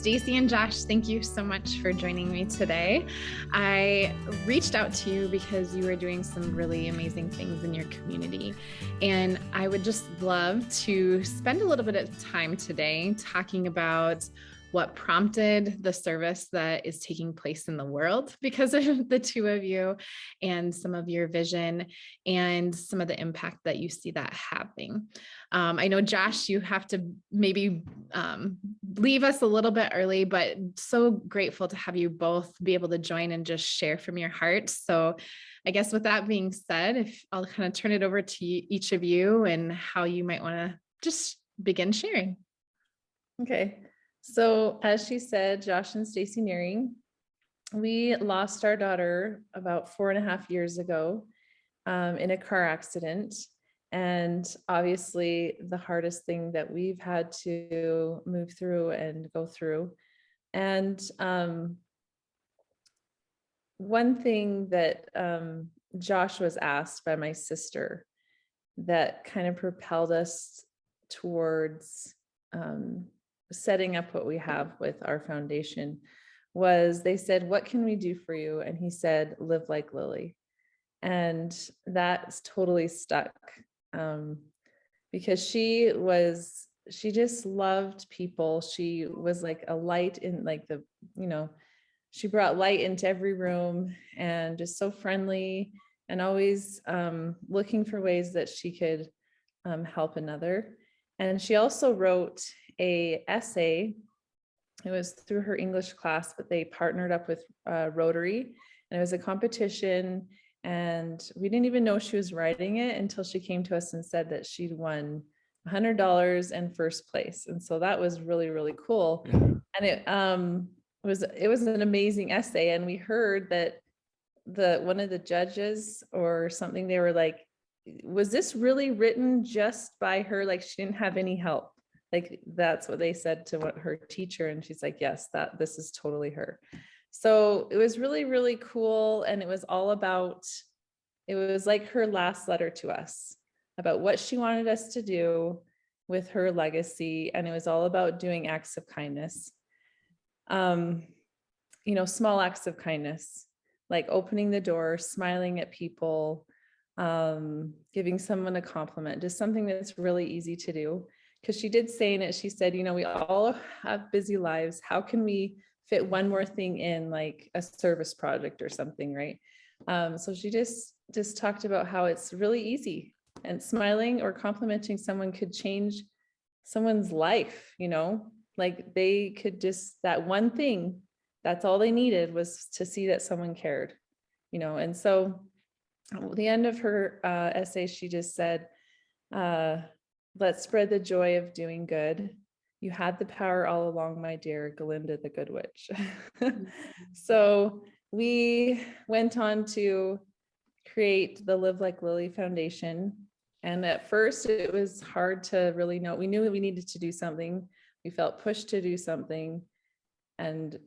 Stacy and Josh, thank you so much for joining me today. I reached out to you because you are doing some really amazing things in your community. And I would just love to spend a little bit of time today talking about what prompted the service that is taking place in the world because of the two of you, and some of your vision and some of the impact that you see that having. I know, Josh, you have to maybe leave us a little bit early, but so grateful to have you both be able to join and just share from your heart. So I guess with that being said, if I'll kind of turn it over to each of you and how you might want to just begin sharing. Okay. So as she said, Josh and Stacy Nehring, we lost our daughter about 4.5 years ago in a car accident. And obviously the hardest thing that we've had to move through and go through. And one thing that Josh was asked by my sister that kind of propelled us towards setting up what we have with our foundation was, they said, "What can we do for you?" And he said, "Live like Lilli." And that's totally stuck because she just loved people. She was like a light in like she brought light into every room and just so friendly and always looking for ways that she could help another. And she also wrote an essay. It was through her English class, but they partnered up with Rotary, and it was a competition. And we didn't even know she was writing it until she came to us and said that she'd won $100 and first place. And so that was really, really cool. And it was an amazing essay. And we heard that one of the judges or something, they were like, "Was this really written just by her? Like she didn't have any help?" Like that's what they said to her teacher. And she's like, "Yes, this is totally her." So it was really, really cool. And it was like her last letter to us about what she wanted us to do with her legacy. And it was all about doing acts of kindness. Small acts of kindness, like opening the door, smiling at people, giving someone a compliment, just something that's really easy to do. Because she did say in it, she said, we all have busy lives. How can we fit one more thing in, like a service project or something, right? So she just talked about how it's really easy, and smiling or complimenting someone could change someone's life, like they could just, that one thing, that's all they needed was to see that someone cared, And so at the end of her essay, she just said, "Let's spread the joy of doing good. You had the power all along, my dear Galinda the Good Witch." So we went on to create the Live Like Lilli Foundation. And at first it was hard to really know. We knew that we needed to do something. We felt pushed to do something. And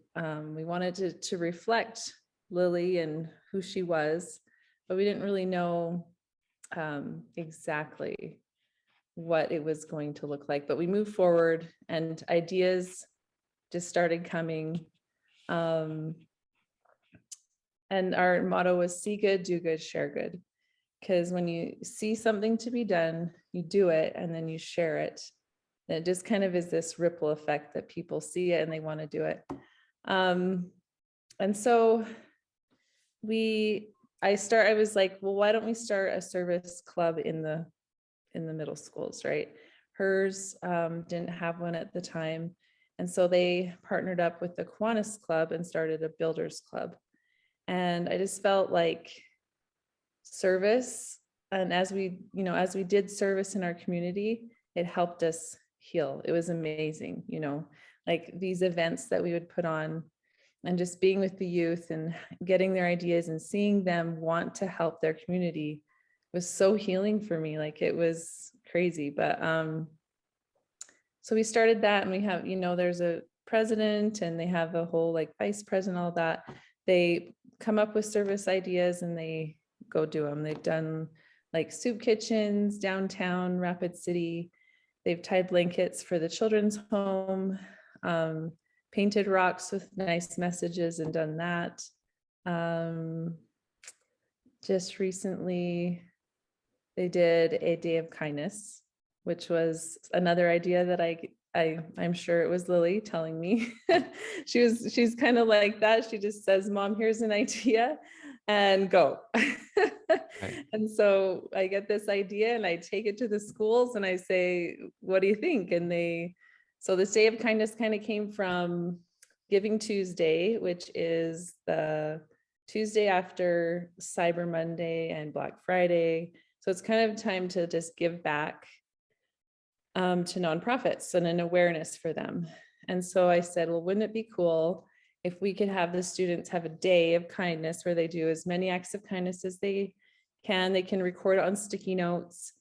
we wanted to reflect Lilli and who she was, but we didn't really know exactly what it was going to look like. But we moved forward and ideas just started coming. And our motto was see good, do good, share good. Because when you see something to be done, you do it and then you share it. And it just kind of is this ripple effect that people see it and they want to do it. And so I was like, well, why don't we start a service club in the middle schools, right? Hers didn't have one at the time. And so they partnered up with the Kiwanis Club and started a builders club. And I just felt like service, and as we did service in our community, it helped us heal. It was amazing, like these events that we would put on and just being with the youth and getting their ideas and seeing them want to help their community was so healing for me. Like it was crazy. But so we started that, and we have, there's a president and they have a whole like vice president, all that. They come up with service ideas and they go do them. They've done like soup kitchens downtown Rapid City. They've tied blankets for the children's home, painted rocks with nice messages and done that. Just recently, they did a day of kindness, which was another idea that I'm sure it was Lilli telling me. She's kind of like that. She just says, Mom, here's an idea and go. Right. And so I get this idea and I take it to the schools and I say, what do you think? And so this day of kindness kind of came from Giving Tuesday, which is the Tuesday after Cyber Monday and Black Friday. So it's kind of time to just give back to nonprofits and an awareness for them. And so I said, well, wouldn't it be cool if we could have the students have a day of kindness where they do as many acts of kindness as they can. They can record it on sticky notes,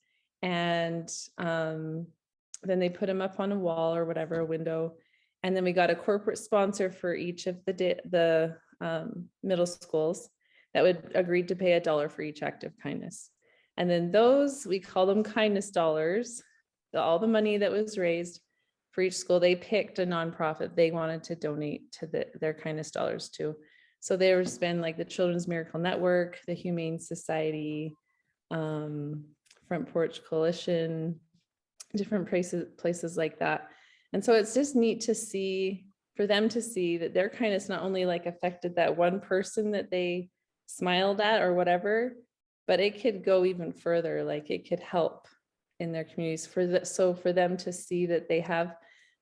and then they put them up on a wall or whatever, a window. And then we got a corporate sponsor for each of the middle schools that would agree to pay $1 for each act of kindness. And then those, we call them kindness dollars. All the money that was raised for each school, they picked a nonprofit they wanted to donate to their kindness dollars to. So they would spend like the Children's Miracle Network, the Humane Society, Front Porch Coalition, different places like that. And so it's just neat to see, for them to see that their kindness not only like affected that one person that they smiled at or whatever, but it could go even further. Like it could help in their communities so for them to see that they have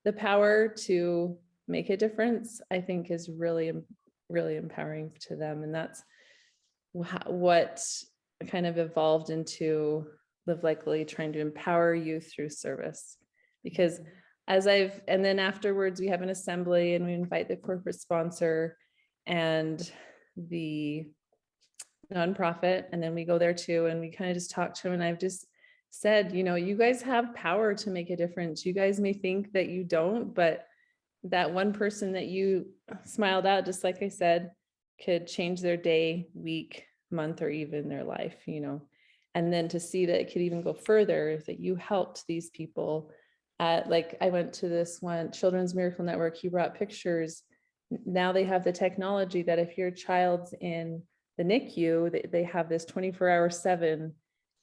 the power to make a difference, I think is really, really empowering to them. And that's what kind of evolved into Live Like Lilli, trying to empower youth through service. Because and then afterwards we have an assembly and we invite the corporate sponsor and the nonprofit, and then we go there too and we kind of just talk to them, and I've just said, you guys have power to make a difference. You guys may think that you don't, but that one person that you smiled at, just like I said, could change their day, week, month, or even their life, and then to see that it could even go further, that you helped these people. Like I went to this one, Children's Miracle Network, he brought pictures. Now they have the technology that if your child's in the NICU, they have this 24/7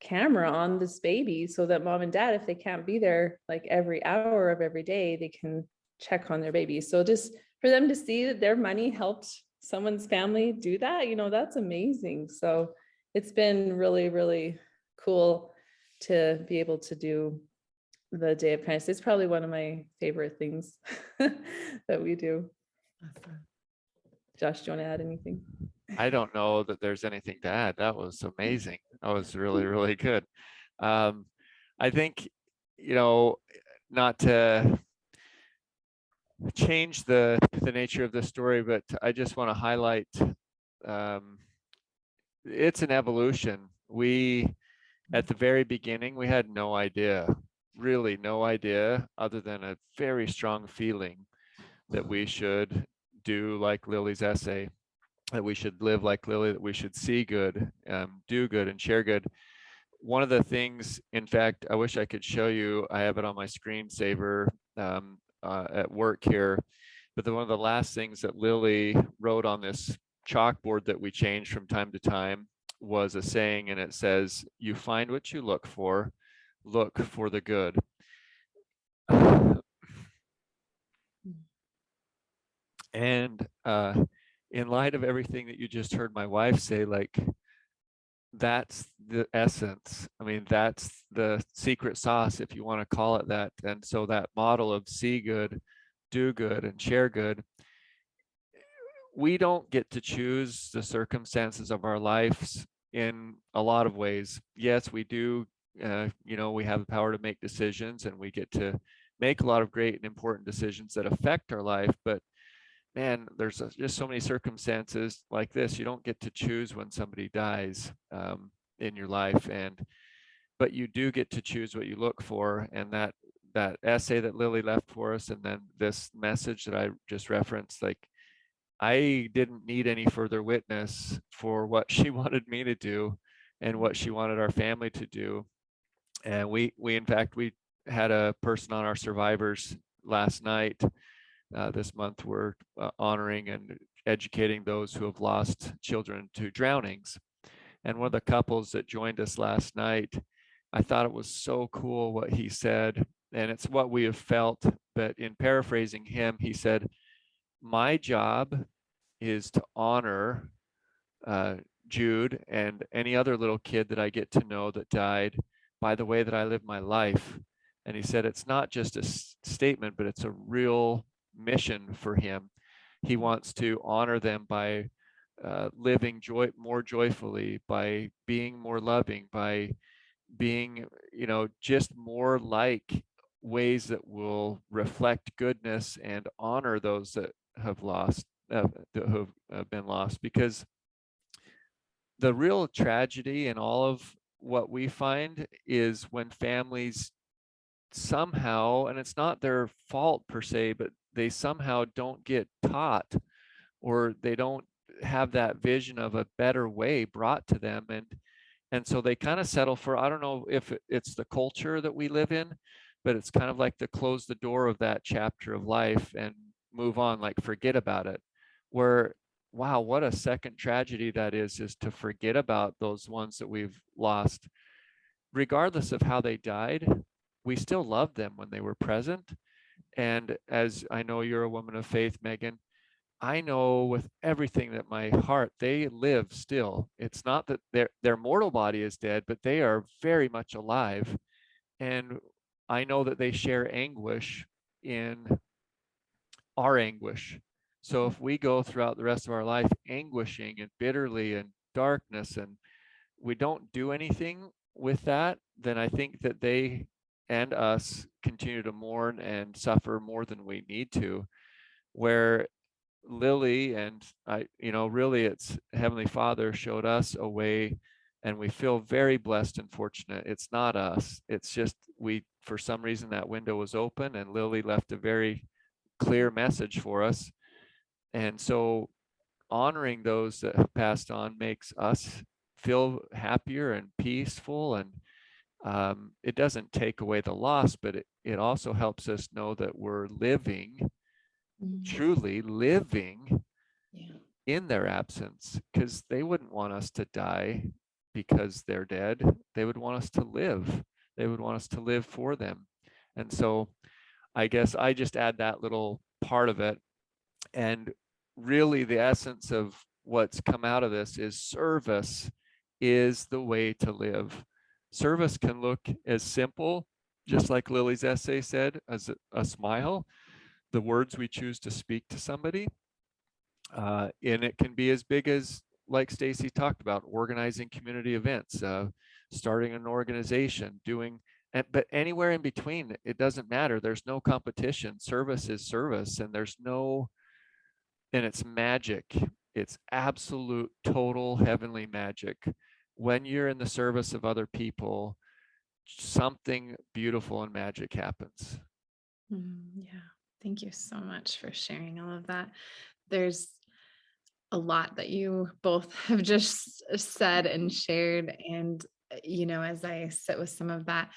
camera on this baby, so that mom and dad, if they can't be there like every hour of every day, they can check on their baby. So just for them to see that their money helped someone's family do that, that's amazing. So it's been really, really cool to be able to do the Day of Kindness. It's probably one of my favorite things that we do. Awesome. Josh, do you want to add anything? I don't know that there's anything to add. That was amazing. That was really, really good. I think, not to change the nature of the story, but I just want to highlight it's an evolution. At the very beginning, we had no idea, really no idea, other than a very strong feeling that we should do like Lilli's essay, that we should live like Lilli, that we should see good, do good, and share good. One of the things, in fact, I wish I could show you, I have it on my screensaver at work here, but one of the last things that Lilli wrote on this chalkboard that we change from time to time was a saying, and it says, "You find what you look for the good." And in light of everything that you just heard my wife say, like, that's the essence. I mean, that's the secret sauce, if you want to call it that. And so that model of see good, do good, and share good, we don't get to choose the circumstances of our lives in a lot of ways. Yes, we do. We have the power to make decisions, and we get to make a lot of great and important decisions that affect our life. But man, there's just so many circumstances like this. You don't get to choose when somebody dies in your life, but you do get to choose what you look for. And that essay that Lilli left for us, and then this message that I just referenced, like, I didn't need any further witness for what she wanted me to do and what she wanted our family to do. And we in fact, we had a person on our survivors last night This month we're honoring and educating those who have lost children to drownings. And one of the couples that joined us last night, I thought it was so cool what he said, and it's what we have felt, but in paraphrasing him, he said, my job is to honor Jude and any other little kid that I get to know that died by the way that I live my life. And he said it's not just a statement, but it's a real mission for him. He wants to honor them by living more joyfully, by being more loving, by being, just more like ways that will reflect goodness and honor those that have lost, that have been lost. Because the real tragedy in all of what we find is when families somehow, and it's not their fault per se, but they somehow don't get taught, or they don't have that vision of a better way brought to them. And so they kind of settle for, I don't know if it's the culture that we live in, but it's kind of like to close the door of that chapter of life and move on, like forget about it. Where, wow, what a second tragedy that is to forget about those ones that we've lost. Regardless of how they died, we still love them when they were present. And as I know you're a woman of faith, Megan, I know with everything that my heart, they live still. It's not that their mortal body is dead, but they are very much alive. And I know that they share anguish in our anguish. So if we go throughout the rest of our life anguishing and bitterly and darkness, and we don't do anything with that, then I think that they and us continue to mourn and suffer more than we need to. Where Lilli and I, really it's Heavenly Father showed us a way, and we feel very blessed and fortunate. It's not us. It's just for some reason, that window was open, and Lilli left a very clear message for us. And so honoring those that have passed on makes us feel happier and peaceful. And it doesn't take away the loss, but it also helps us know that we're living, truly living in their absence, because they wouldn't want us to die because they're dead. They would want us to live. They would want us to live for them. And so I guess I just add that little part of it. And really the essence of what's come out of this is service is the way to live. Service can look as simple, just like Lilli's essay said, as a smile, the words we choose to speak to somebody. And it can be as big as, like Stacy talked about, organizing community events, starting an organization, but anywhere in between, it doesn't matter. There's no competition. Service is service, and and it's magic. It's absolute, total heavenly magic. When you're in the service of other people, something beautiful and magic happens. Yeah. Thank you so much for sharing all of that. There's a lot that you both have just said and shared. And, as I sit with some of that,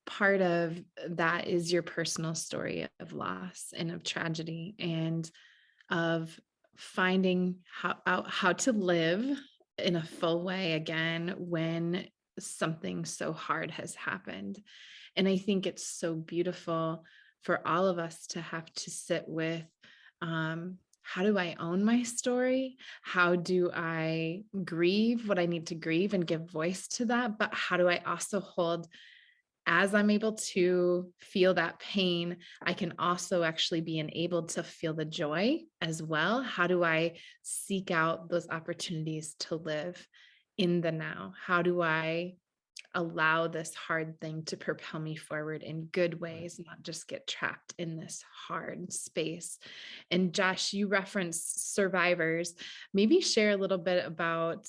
part of that is your personal story of loss and of tragedy, and of finding how to live in a full way again when something so hard has happened. And I think it's so beautiful for all of us to have to sit with, how do I own my story? How do I grieve what I need to grieve and give voice to that? But how do I also hold, as I'm able to feel that pain, I can also actually be enabled to feel the joy as well. How do I seek out those opportunities to live in the now? How do I allow this hard thing to propel me forward in good ways, not just get trapped in this hard space? And Josh, you referenced SRVIVRS. Maybe share a little bit about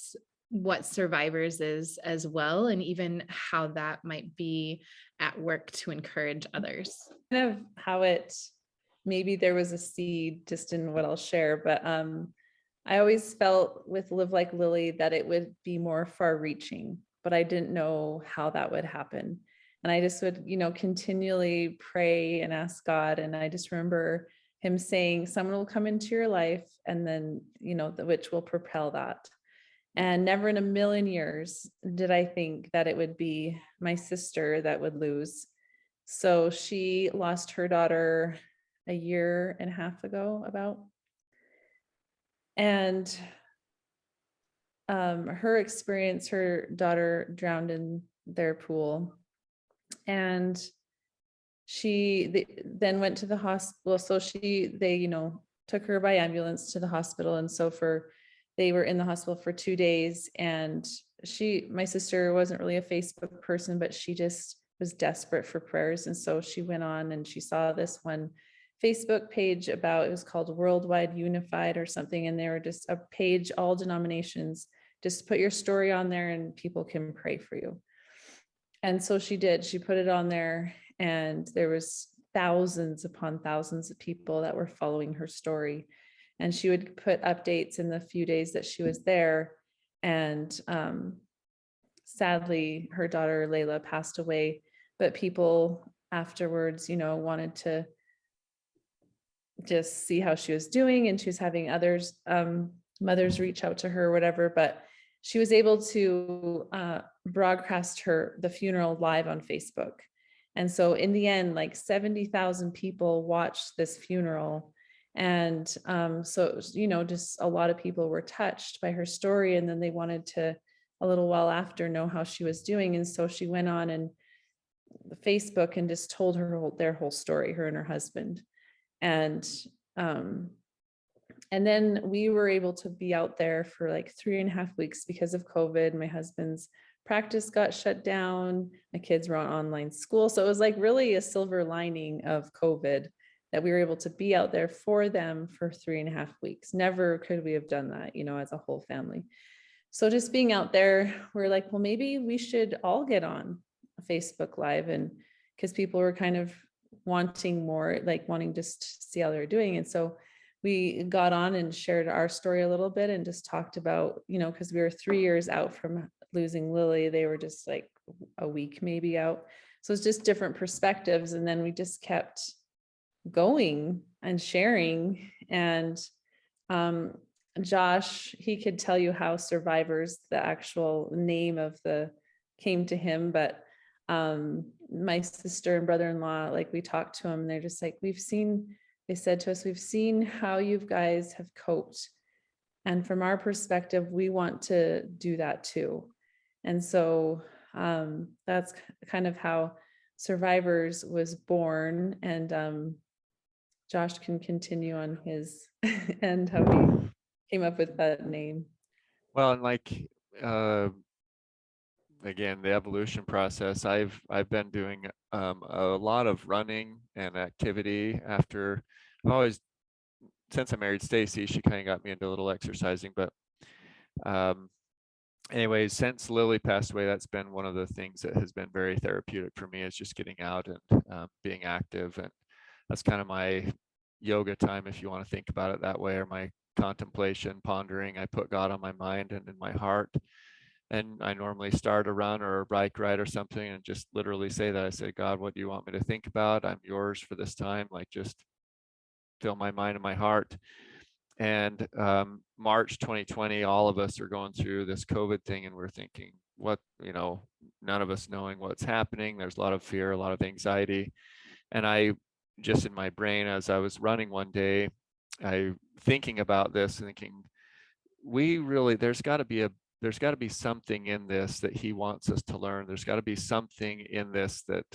what SRVIVRS is as well, and even how that might be at work to encourage others. Kind of how maybe there was a seed just in what I'll share, but I always felt with Live Like Lilli that it would be more far reaching, but I didn't know how that would happen. And I just would, continually pray and ask God. And I just remember him saying someone will come into your life, and then, which will propel that. And never in a million years did I think that it would be my sister that would lose. So she lost her daughter a year and a half ago, about. And her experience, her daughter drowned in their pool. And she then went to the hospital. So they took her by ambulance to the hospital. And so they were in the hospital for 2 days. And my sister wasn't really a Facebook person, but she just was desperate for prayers. And so she went on and she saw this one Facebook page it was called Worldwide Unified or something. And they were just a page, all denominations, just put your story on there and people can pray for you. And so she did, she put it on there, and there was thousands upon thousands of people that were following her story. And she would put updates in the few days that she was there. And sadly, her daughter Layla passed away, but people afterwards, wanted to just see how she was doing, and she was having others, mothers reach out to her or whatever, but she was able to broadcast the funeral live on Facebook. And so in the end, like 70,000 people watched this funeral. And so, just a lot of people were touched by her story. And then they wanted to, a little while after, know how she was doing. And so she went on and Facebook and just told their whole story, her and her husband. And then we were able to be out there for like 3.5 weeks because of COVID. My husband's practice got shut down. My kids were on online school. So it was like really a silver lining of COVID that we were able to be out there for them for 3.5 weeks. Never could we have done that, as a whole family. So just being out there, we're like, well, maybe we should all get on Facebook Live, and because people were kind of wanting more, like wanting just to see how they're doing. And so we got on and shared our story a little bit and just talked about, because we were 3 years out from losing Lily. They were just like a week maybe out. So it's just different perspectives. And then we just kept going and sharing. And Josh, he could tell you how SRVIVRS, the actual name came to him, but my sister and brother-in-law, like we talked to them, they're just like, they said to us, we've seen how you guys have coped. And from our perspective, we want to do that too. And so that's kind of how SRVIVRS was born. And Josh can continue on his end, how he came up with that name. Well, and like, again, the evolution process, I've been doing a lot of running and activity since I married Stacy, she kind of got me into a little exercising, but anyways, since Lily passed away, that's been one of the things that has been very therapeutic for me, is just getting out and being active. And that's kind of my yoga time, if you want to think about it that way, or my contemplation, pondering. I put God on my mind and in my heart. And I normally start a run or a bike ride or something and just literally say that. I say, God, what do you want me to think about? I'm yours for this time. Like, just fill my mind and my heart. And March 2020, all of us are going through this COVID thing, and we're thinking, none of us knowing what's happening. There's a lot of fear, a lot of anxiety. And I just, in my brain, as I was running one day, thinking about this and thinking, there's got to be something in this that he wants us to learn. There's got to be something in this, that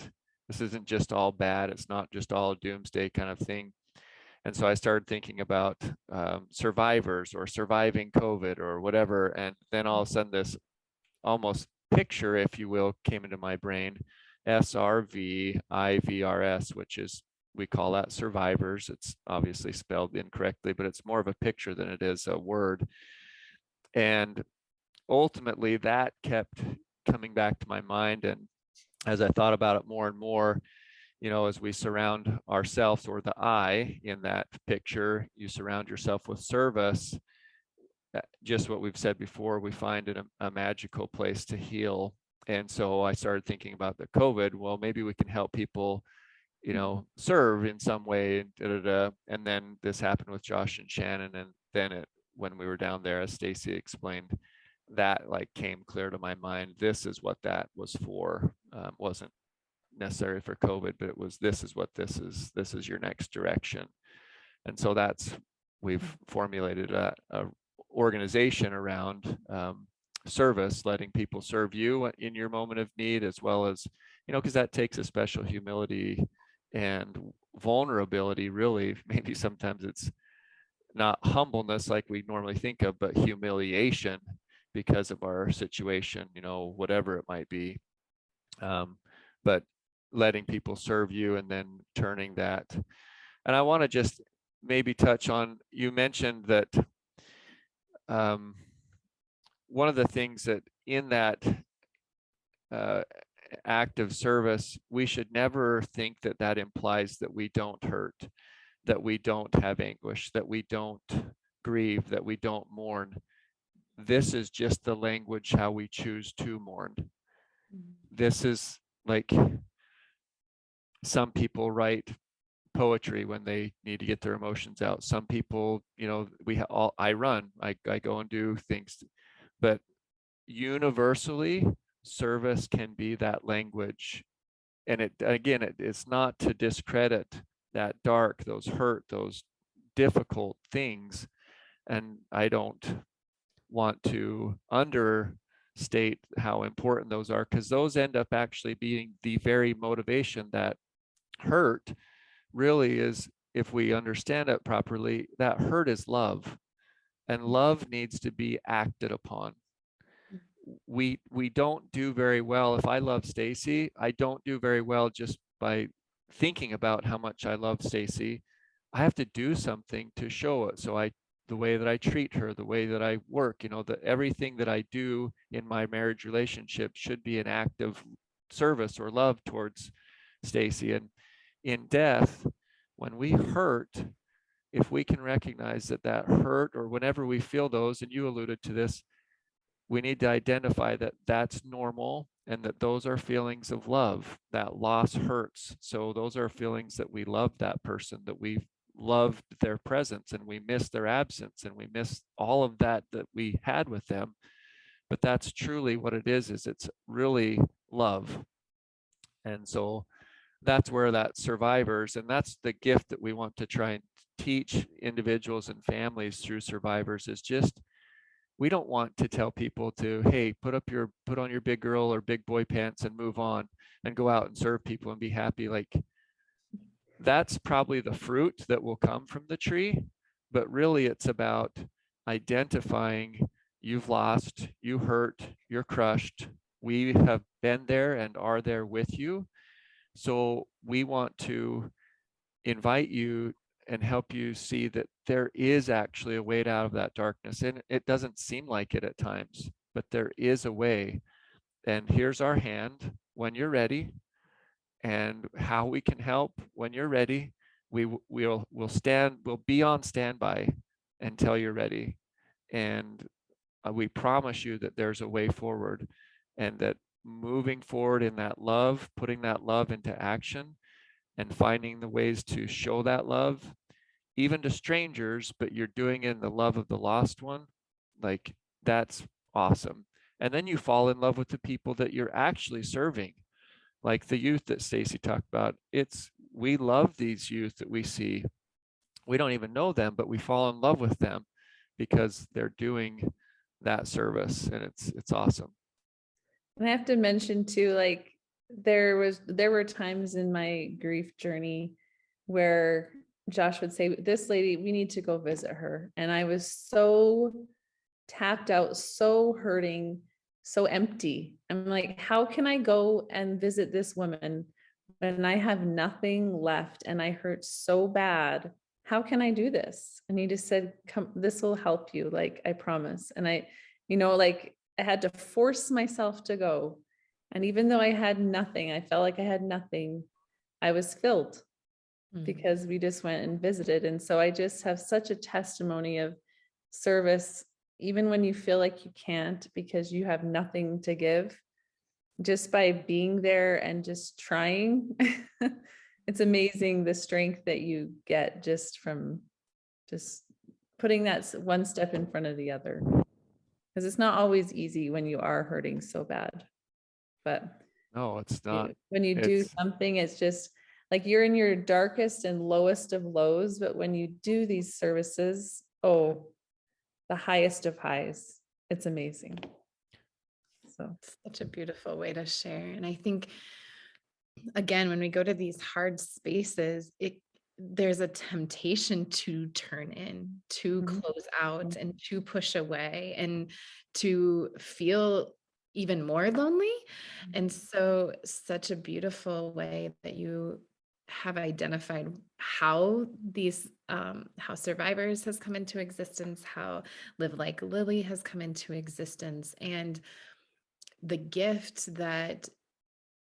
this isn't just all bad. It's not just all a doomsday kind of thing. And so I started thinking about survivors or surviving COVID or whatever. And then all of a sudden this almost picture, if you will, came into my brain, SRVIVRS, which is, we call that survivors. It's obviously spelled incorrectly, but it's more of a picture than it is a word. And ultimately that kept coming back to my mind. And as I thought about it more and more, as we surround ourselves, or the I in that picture, you surround yourself with service, just what we've said before, we find it a magical place to heal. And so I started thinking about the COVID. Well, maybe we can help people, you know, serve in some way, and da, da, da. And then this happened with Josh and Shannon, and then when we were down there, as Stacy explained, that like came clear to my mind. This is what that was for. Wasn't necessary for COVID, but it was, this is what this is. This is your next direction. And so we've formulated a organization around service, letting people serve you in your moment of need, as well as, you know, because that takes a special humility and vulnerability, really. Maybe sometimes it's not humbleness like we normally think of, but humiliation because of our situation, you know, whatever it might be. But letting people serve you and then turning that. And I want to just maybe touch on, you mentioned that one of the things that in that act of service, we should never think that that implies that we don't hurt, that we don't have anguish, that we don't grieve, that we don't mourn. This is just the language how we choose to mourn. This is like, some people write poetry when they need to get their emotions out. Some people, you know, I run, I go and do things, but universally, service can be that language. And it's not to discredit that dark, those hurt, those difficult things. And I don't want to understate how important those are, because those end up actually being the very motivation. That hurt really is, if we understand it properly, that hurt is love, and love needs to be acted upon. We don't do very well. If I love Stacy, I don't do very well just by thinking about how much I love Stacy. I have to do something to show it. So the way that I treat her, the way that I work, you know, everything that I do in my marriage relationship should be an act of service or love towards Stacy. And in death, when we hurt, if we can recognize that hurt, or whenever we feel those, and you alluded to this, we need to identify that that's normal, and that those are feelings of love. That loss hurts. So those are feelings that we love that person, that we loved their presence, and we miss their absence, and we miss all of that we had with them. But that's truly what it is it's really love. And so that's where that survivors, and that's the gift that we want to try and teach individuals and families through survivors, is just, we don't want to tell people to, hey, put on your big girl or big boy pants and move on and go out and serve people and be happy. Like, that's probably the fruit that will come from the tree, but really it's about identifying, you've lost, you hurt, you're crushed. We have been there and are there with you. So we want to invite you and help you see that there is actually a way out of that darkness. And it doesn't seem like it at times, but there is a way. And here's our hand when you're ready, and how we can help when you're ready. We'll be on standby until you're ready. And we promise you that there's a way forward, and that moving forward in that love, putting that love into action, and finding the ways to show that love, even to strangers, but you're doing it in the love of the lost one. Like, that's awesome. And then you fall in love with the people that you're actually serving, like the youth that Stacy talked about. We love these youth that we see. We don't even know them, but we fall in love with them because they're doing that service, and it's awesome. And I have to mention too, like, there were times in my grief journey where Josh would say, this lady, we need to go visit her. And I was so tapped out, so hurting, so empty. I'm like, how can I go and visit this woman when I have nothing left and I hurt so bad? How can I do this? And he just said, come, this will help you. Like, I promise. And I had to force myself to go. And even though I had nothing, I felt like I had nothing, I was filled because we just went and visited. And so I just have such a testimony of service, even when you feel like you can't because you have nothing to give, just by being there and just trying it's amazing the strength that you get just from just putting that one step in front of the other. Because it's not always easy when you are hurting so bad. But No, it's not. when you do It's something, it's just like you're in your darkest and lowest of lows. But when you do these services, oh, the highest of highs, it's amazing. So Such a beautiful way to share. And I think, again, when we go to these hard spaces, there's a temptation to turn in, to close out, and to push away, and to feel even more lonely. And so, such a beautiful way that you have identified how these how Survivors has come into existence, how Live Like Lilli has come into existence, and the gift that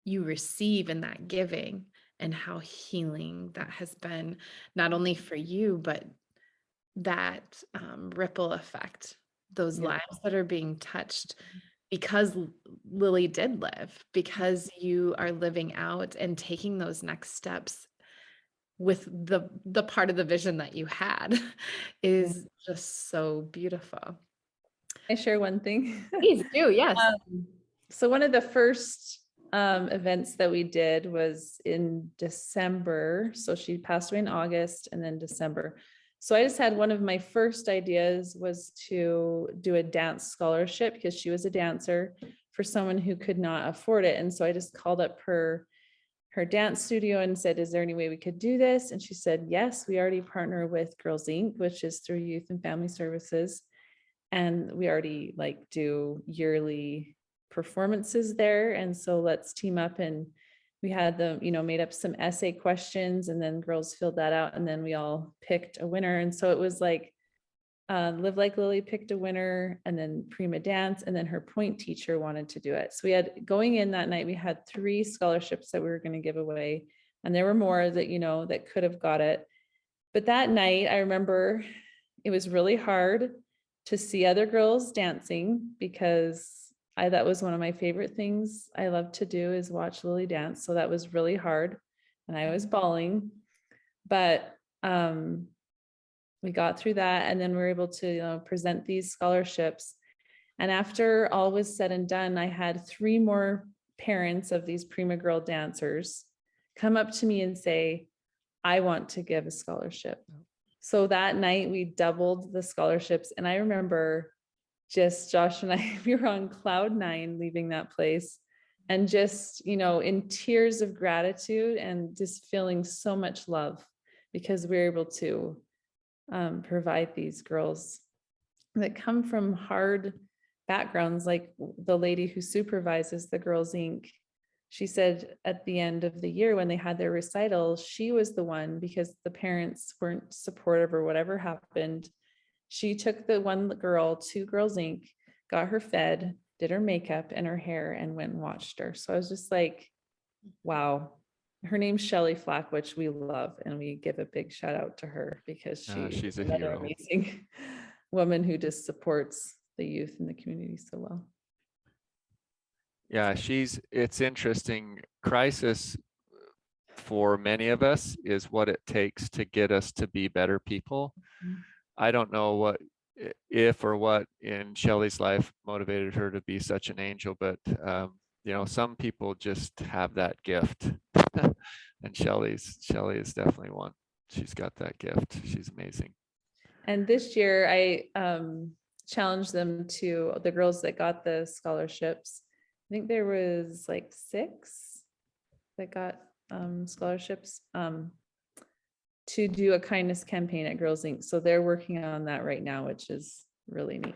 you receive in that giving, and how healing that has been, not only for you, but that ripple effect, those lives that are being touched because Lilli did live, because you are living out and taking those next steps with the part of the vision that you had is just so beautiful. I share one thing. Please do, yes. So one of the first events that we did was in December. So she passed away in August and then December. So I just had one of my first ideas was to do a dance scholarship because she was a dancer for someone who could not afford it. And so I just called up her dance studio and said, is there any way we could do this? And she said, yes, we already partner with Girls Inc., which is through Youth and Family Services. And we already like do yearly performances there. And so let's team up. And we had them, made up some essay questions, and then girls filled that out. And then we all picked a winner. And so it was like Live Like Lilli picked a winner, and then Prima Dance, and then her point teacher wanted to do it. So we had, going in that night, we had 3 scholarships that we were going to give away. And there were more that, that could have got it. But that night, I remember it was really hard to see other girls dancing, because that was one of my favorite things I love to do, is watch Lilli dance. So that was really hard, and I was bawling, but we got through that, and then we were able to present these scholarships. And after all was said and done, I had 3 more parents of these Prima Girl dancers come up to me and say, I want to give a scholarship. So that night we doubled the scholarships. And I remember just Josh and I, we were on cloud 9 leaving that place, and just, in tears of gratitude and just feeling so much love, because we were able to provide these girls that come from hard backgrounds. Like the lady who supervises the Girls Inc., she said at the end of the year when they had their recital, she was the one, because the parents weren't supportive or whatever happened, she took the one girl to Girls Inc., got her fed, did her makeup and her hair, and went and watched her. So I was just like, wow. Her name's Shelly Flack, which we love, and we give a big shout out to her, because she's a another hero. amazing woman who just supports the youth in the community so well. Yeah, it's interesting. Crisis for many of us is what it takes to get us to be better people. I don't know what in Shelley's life motivated her to be such an angel, but some people just have that gift. And Shelley is definitely one. She's got that gift. She's amazing. And this year I challenged them, to the girls that got the scholarships. I think there was like 6 that got scholarships, to do a kindness campaign at Girls Inc. So they're working on that right now, which is really neat.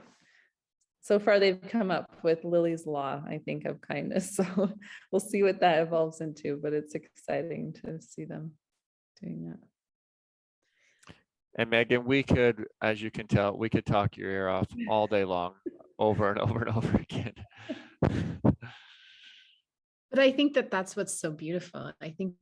So far, they've come up with Lilli's Law, I think, of kindness. So we'll see what that evolves into, but it's exciting to see them doing that. And Megan, we could, as you can tell, we could talk your ear off all day long, over and over and over again. But I think that that's what's so beautiful. I think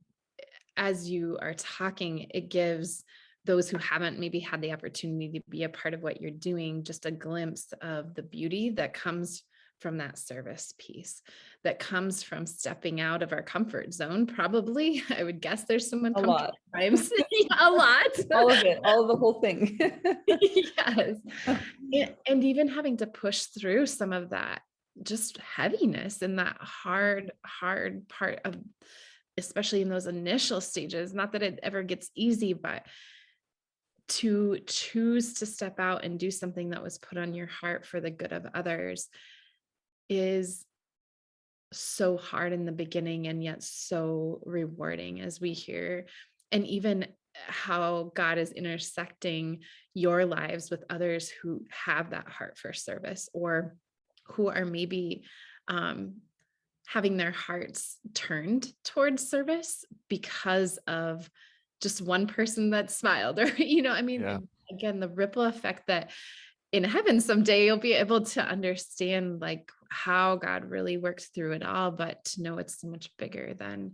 as you are talking, it gives those who haven't maybe had the opportunity to be a part of what you're doing just a glimpse of the beauty that comes from that service piece that comes from stepping out of our comfort zone. Probably, I would guess there's some A uncomfortable lot. times. A lot. All of it, all of the whole thing. Yes. And even having to push through some of that just heaviness and that hard part of, especially in those initial stages, not that it ever gets easy, but to choose to step out and do something that was put on your heart for the good of others is so hard in the beginning and yet so rewarding, as we hear. And even how God is intersecting your lives with others who have that heart for service, or who are maybe having their hearts turned towards service because of just one person that smiled, or, I mean, Yeah. again, the ripple effect that in heaven someday you'll be able to understand like how God really works through it all, but to know it's so much bigger than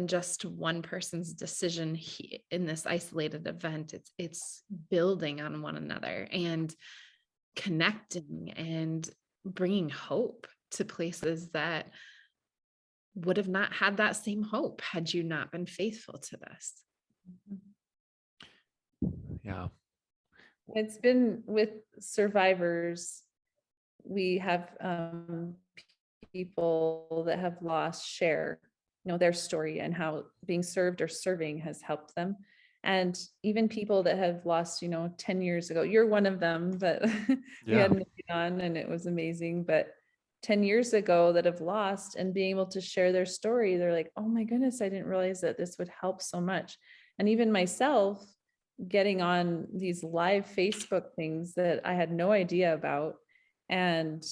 just one person's decision in this isolated event. It's building on one another and connecting and bringing hope to places that would have not had that same hope had you not been faithful to this. Yeah. It's been with survivors. We have people that have lost share, their story and how being served or serving has helped them. And even people that have lost, 10 years ago, you're one of them, but we had Nikki on and it was amazing. But 10 years ago that have lost, and being able to share their story, they're like, oh my goodness, I didn't realize that this would help so much. And even myself, getting on these live Facebook things that I had no idea about, and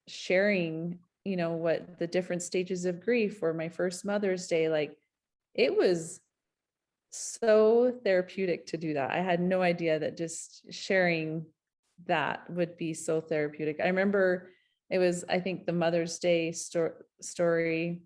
sharing, what the different stages of grief, or my first Mother's Day, like it was so therapeutic to do that. I had no idea that just sharing that would be so therapeutic. I remember it was, I think, the Mother's Day story,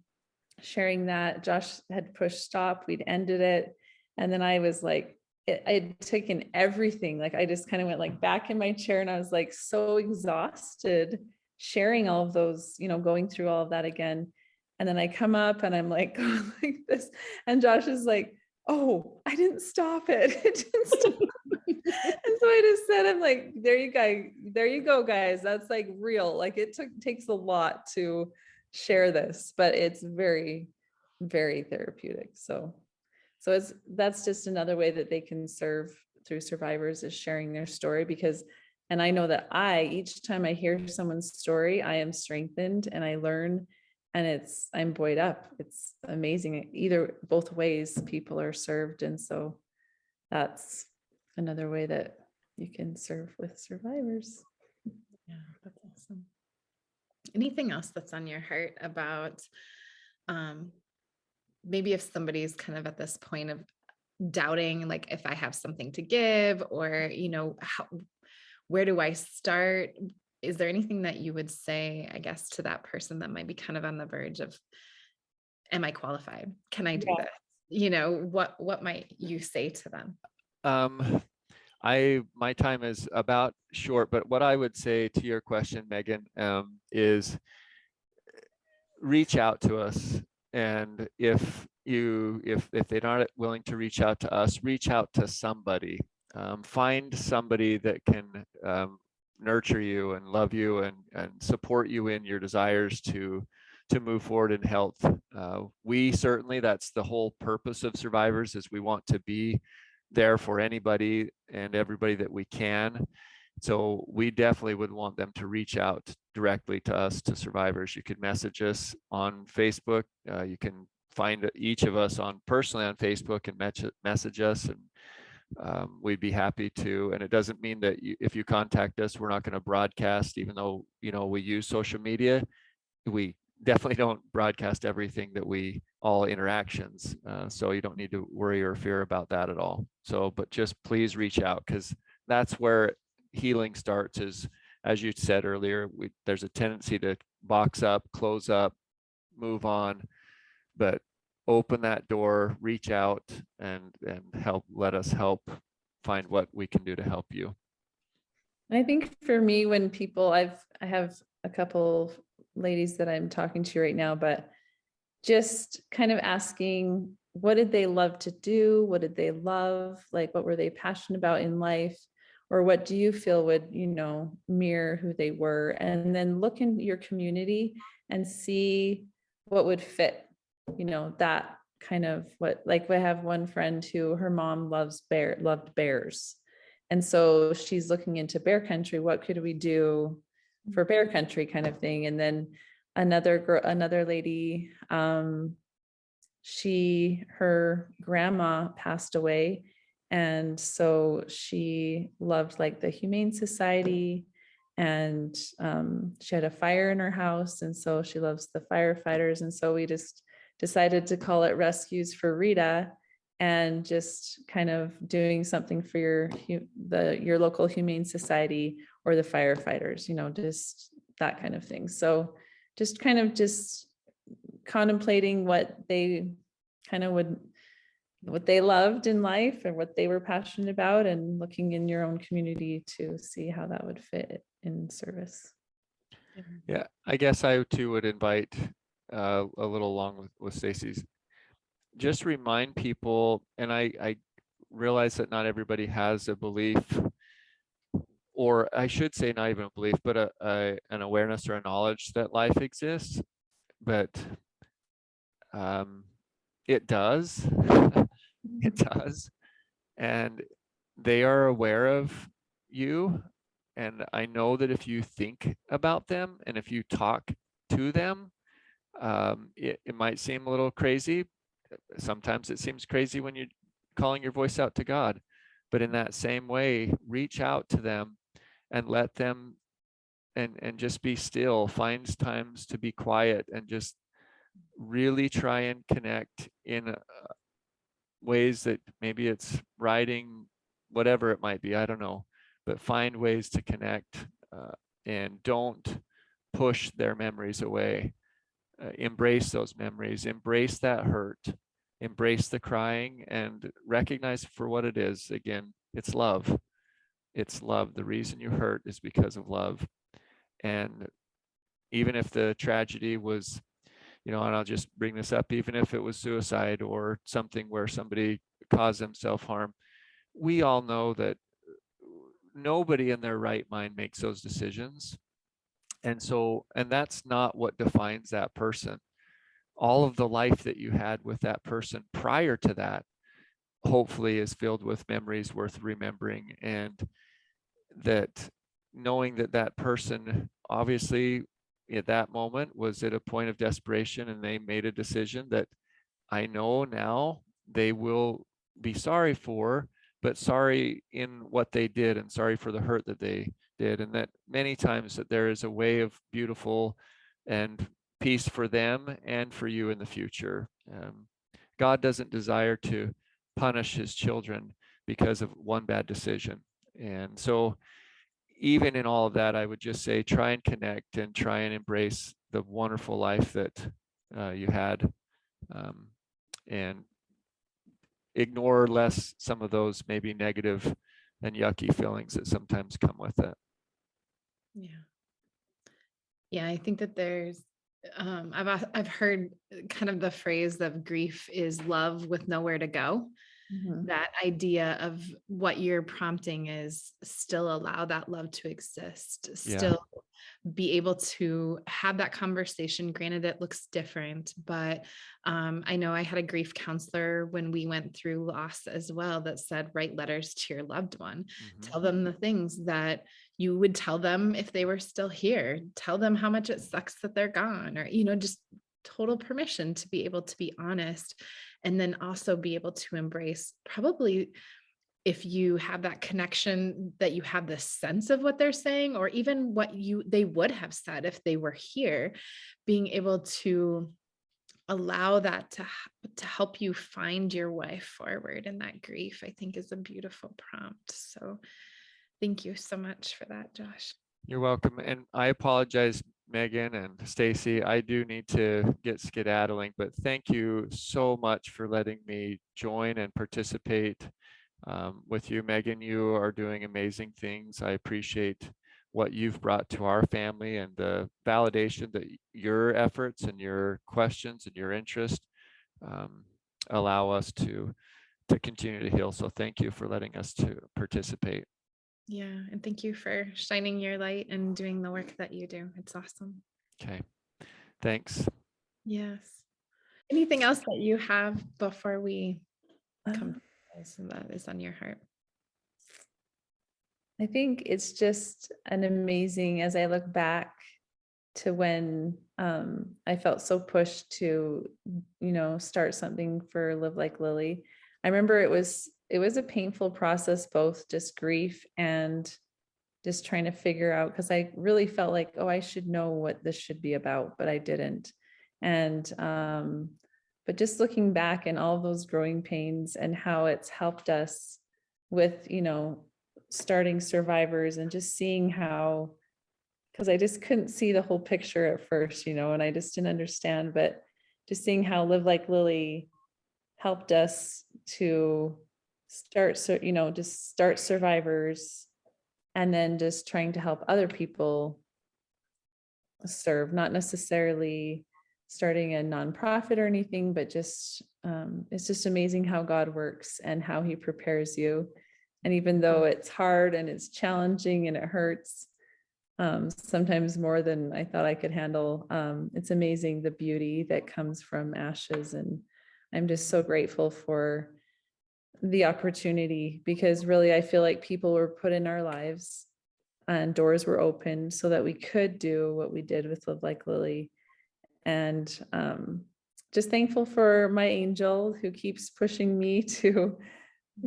sharing that Josh had pushed stop, we'd ended it. And then I was like, I had taken everything. Like I just kind of went like back in my chair, and I was like so exhausted sharing all of those, going through all of that again. And then I come up and I'm like, going like this. And Josh is like, oh, I didn't stop it. It didn't stop. And so I just said, I'm like, there you go, guys. That's like real. Like it takes a lot to share this, but it's very, very therapeutic. So that's just another way that they can serve through survivors, is sharing their story. Because, and I know that each time I hear someone's story, I am strengthened and I learn, and I'm buoyed up. It's amazing. Both ways people are served. And so that's another way that you can serve with survivors. Yeah, that's awesome. Anything else that's on your heart about, maybe if somebody's kind of at this point of doubting, like if I have something to give, or, where do I start? Is there anything that you would say, I guess, to that person that might be kind of on the verge of, am I qualified? Can I do this? What might you say to them? My time is about short, but what I would say to your question, Megan, is reach out to us. And if they're not willing to reach out to us, reach out to somebody. Find somebody that can nurture you and love you and support you in your desires to move forward in health. We certainly, that's the whole purpose of Survivors, is we want to be there for anybody and everybody that we can. So we definitely would want them to reach out directly to us, to Survivors. You could message us on Facebook. You can find each of us personally on Facebook and message us, and we'd be happy to. And it doesn't mean that if you contact us, we're not going to broadcast, even though we use social media. We definitely don't broadcast everything all interactions. So you don't need to worry or fear about that at all. So, but just please reach out, because that's where healing starts. Is, as you said earlier, there's a tendency to box up, close up, move on, but open that door, reach out, and let us help find what we can do to help you. And I think for me, when people, I have a couple ladies that I'm talking to right now, but just kind of asking, what did they love to do? What did they love? Like, what were they passionate about in life? Or what do you feel would, mirror who they were? And then look in your community and see what would fit, that kind of what, like we have one friend who her mom loved bears. And so she's looking into bear country. What could we do for bear country kind of thing? And then another lady, her grandma passed away, and so she loved like the Humane Society, and she had a fire in her house, and so she loves the firefighters. And so we just decided to call it Rescues for Rita, and just kind of doing something for your local Humane Society or the firefighters, just that kind of thing. So just kind of contemplating what they what they loved in life and what they were passionate about, and looking in your own community to see how that would fit in service. Yeah, I guess I too would invite a little along with Stacy's. Just remind people, and I realize that not everybody has a belief, or I should say not even a belief, but an awareness or a knowledge that life exists. But it does. It does. And they are aware of you. And I know that if you think about them and if you talk to them, it might seem a little crazy. Sometimes it seems crazy when you're calling your voice out to God. But in that same way, reach out to them and let them and just be still. Find times to be quiet and just really try and connect in ways that maybe it's writing, whatever it might be, I don't know, but find ways to connect, and don't push their memories away. Embrace those memories, embrace that hurt, embrace the crying, and recognize for what it is. Again, it's love. It's love. The reason you hurt is because of love. And even if the tragedy was, and I'll just bring this up, even if it was suicide or something where somebody caused them self-harm, we all know that nobody in their right mind makes those decisions. And that's not what defines that person. All of the life that you had with that person prior to that, hopefully, is filled with memories worth remembering. And that knowing that that person obviously at that moment was at a point of desperation, and they made a decision that I know now they will be sorry for, but sorry in what they did, and sorry for the hurt that they did. And that many times that there is a way of beautiful and peace for them and for you in the future. God doesn't desire to punish his children because of one bad decision. And so even in all of that, I would just say, try and connect and try and embrace the wonderful life that you had, and ignore less some of those maybe negative and yucky feelings that sometimes come with it. Yeah, I think that there's, I've heard kind of the phrase of grief is love with nowhere to go. Mm-hmm. That idea of what you're prompting is still allow that love to exist, still be able to have that conversation. Granted, it looks different, but I know I had a grief counselor when we went through loss as well that said, write letters to your loved one. Mm-hmm. Tell them the things that you would tell them if they were still here. Tell them how much it sucks that they're gone, or, just total permission to be able to be honest. And then also be able to embrace, probably if you have that connection, that you have the sense of what they're saying, or even what they would have said if they were here, being able to allow that to help you find your way forward in that grief, I think is a beautiful prompt. So thank you so much for that, Josh. You're welcome. And I apologize, Megan and Stacy. I do need to get skedaddling, but thank you so much for letting me join and participate with you, Megan. You are doing amazing things. I appreciate what you've brought to our family and the validation that your efforts and your questions and your interest allow us to continue to heal. So thank you for letting us to participate. Yeah. And thank you for shining your light and doing the work that you do. It's awesome. Okay. Thanks. Yes. Anything else that you have before we come to this and that is on your heart? I think it's just an amazing, as I look back to when I felt so pushed to, start something for Live Like Lilli. I remember it was a painful process, both just grief and just trying to figure out, because I really felt like, oh, I should know what this should be about, but I didn't. And but just looking back and all those growing pains and how it's helped us with, starting SRVIVRS and just seeing how, because I just couldn't see the whole picture at first, and I just didn't understand, but just seeing how Live Like Lilli helped us to start, just start SRVIVRS, and then just trying to help other people serve, not necessarily starting a nonprofit or anything, but just it's just amazing how God works and how he prepares you. And even though it's hard and it's challenging and it hurts, sometimes more than I thought I could handle, it's amazing the beauty that comes from ashes. And I'm just so grateful for the opportunity, because really I feel like people were put in our lives and doors were opened so that we could do what we did with Live Like Lilli. And just thankful for my angel who keeps pushing me to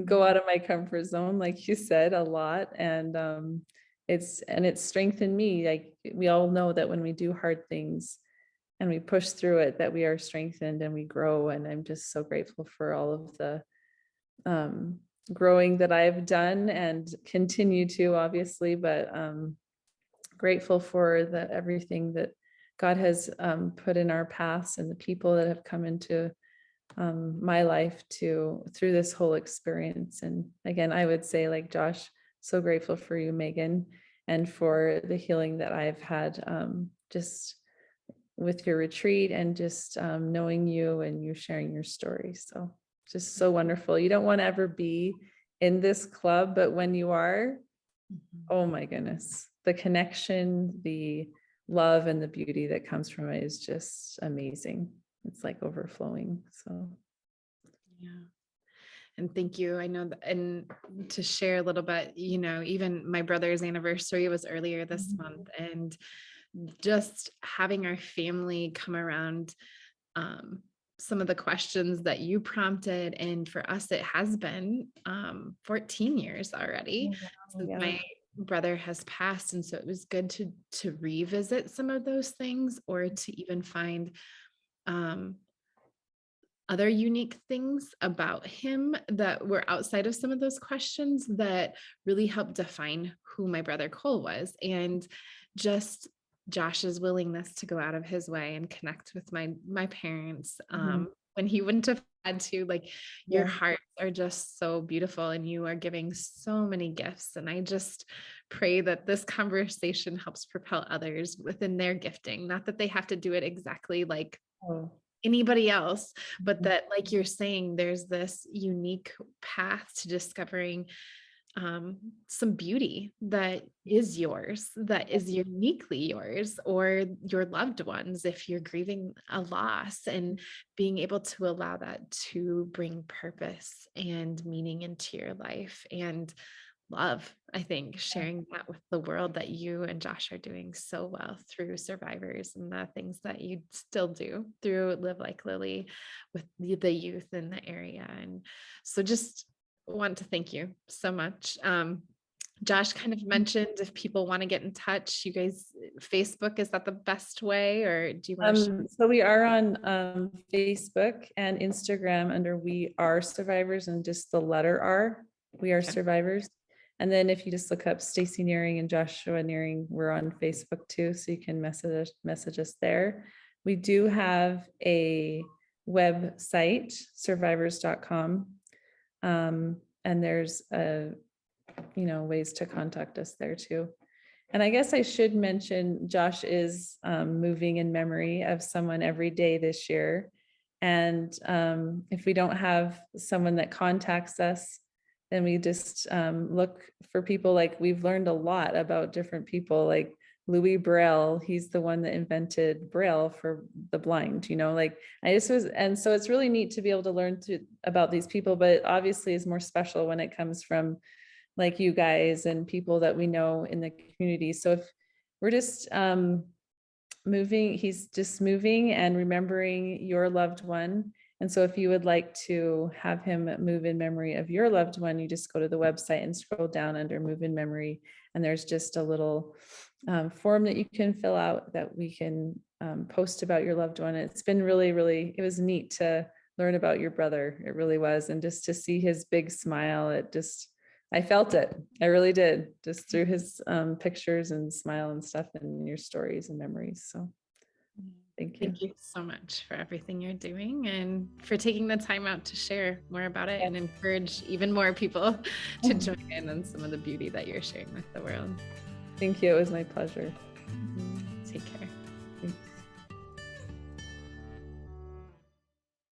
go out of my comfort zone, like you said, a lot. And it's strengthened me. Like, we all know that when we do hard things and we push through it, that we are strengthened and we grow. And I'm just so grateful for all of the growing that I've done and continue to, obviously, but grateful for everything that God has put in our paths and the people that have come into my life through this whole experience. And again, I would say, like Josh, so grateful for you, Megan, and for the healing that I've had just with your retreat and just knowing you and you sharing your story. So just so wonderful. You don't want to ever be in this club, but when you are, oh my goodness, the connection, the love and the beauty that comes from it is just amazing. It's like overflowing. So Yeah. And thank you. I know that, and to share a little bit, even my brother's anniversary was earlier this month, and just having our family come around some of the questions that you prompted. And for us, it has been 14 years already since my brother has passed. And so it was good to revisit some of those things, or to even find other unique things about him that were outside of some of those questions that really helped define who my brother Cole was. And just Josh's willingness to go out of his way and connect with my parents when he wouldn't have had to. Like, your hearts are just so beautiful, and you are giving so many gifts. And I just pray that this conversation helps propel others within their gifting. Not that they have to do it exactly like anybody else, but that, like you're saying, there's this unique path to discovering some beauty that is yours, that is uniquely yours, or your loved ones if you're grieving a loss, and being able to allow that to bring purpose and meaning into your life. And love, I think, sharing that with the world, that you and Josh are doing so well through SRVIVRS, and the things that you still do through Live Like Lilli with the youth in the area. And so just want to thank you so much. Josh kind of mentioned, if people want to get in touch, you guys, Facebook, is that the best way, or do you want to so we are on Facebook and Instagram under We Are SRVIVRS, and just the letter R, We Are SRVIVRS. And then if you just look up Stacy Nehring and Joshua Nehring, we're on Facebook too, so you can message us there. We do have a website, srvivrs.com. there's ways to contact us there too. And I guess I should mention Josh is moving in memory of someone every day this year. And if we don't have someone that contacts us, then we just look for people. Like, we've learned a lot about different people, like Louis Braille. He's the one that invented Braille for the blind, and so it's really neat to be able to learn about these people, but it obviously is more special when it comes from like you guys and people that we know in the community. So if we're just moving, he's just moving and remembering your loved one. And so if you would like to have him move in memory of your loved one, you just go to the website and scroll down under move in memory. And there's just a little form that you can fill out that we can post about your loved one. It's been really, really, it was neat to learn about your brother. It really was. And just to see his big smile, I felt it. I really did, just through his pictures and smile and stuff and your stories and memories. So thank you. Thank you so much for everything you're doing and for taking the time out to share more about it and encourage even more people to join in on some of the beauty that you're sharing with the world. Thank you. It was my pleasure. Take care. Thanks.